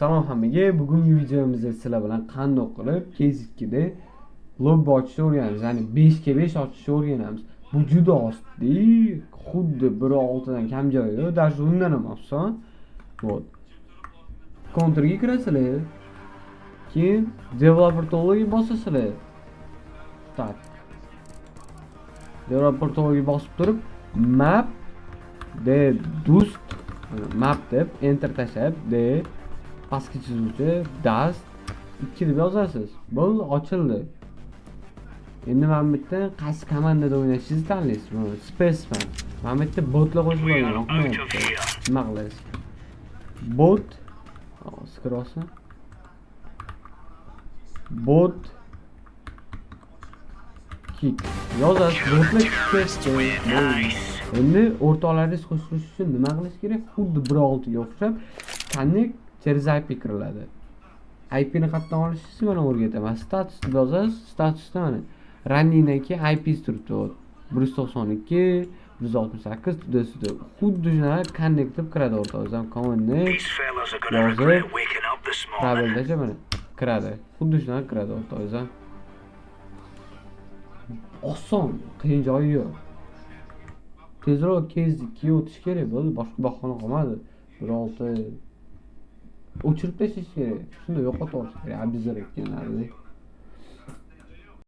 Salom hammaga. Bugungi videomizda sizlar bilan qanday qilib Case2da lobby ochishni o'rganamiz. Ya'ni 5 ga 5 ochishni o'rganamiz. Bu juda osonlik. Xuddi 1.6 dan kam joyi yo'q. Даже undan ham oson. Вот. Counterga kirasizlar. Keyin developer tool'ga bosasizlar. Tak. Developer tool'ga bosib turib map de dust map deb enter tashlab de pastga chizuvchi dust 2 deb yozasiz. Bu ochildi. Endi mana bu yerda qaysi komandada o'ynashingizni tanlaysiz. Mana spaceman. Mana bu yerda botlar qo'shib qo'ygan. Nima qilasiz? Bot skrosi. Bot kick. Yozasiz. Botlar kick. Endi o'rtoqlaringiz qo'shilish uchun nima qilish kerak? Xuddi 1.6 ga o'xshab connect через IP kiriladi. IP ni qayerdan olishingizni mana o'rgataman. Status deb yozasiz. Statusda mana runningdan keyin IP turibdi. 192 168 tuda. Xuddi shunaqa connect deb kiradi o'rtog'izdan. Connect yozib probeldacha mana kiradi. Xuddi shunaqa kiradi o'rtog'izdan. Oson, qiyin joyi yo'q. Tezroq Case2ga o'tish kerak bo'ldi. Boshqa bahona qolmadi. 1.6 o'chirib tashlash kerak. Shunda yo'qotib olish kerak. Abizar ekanlar.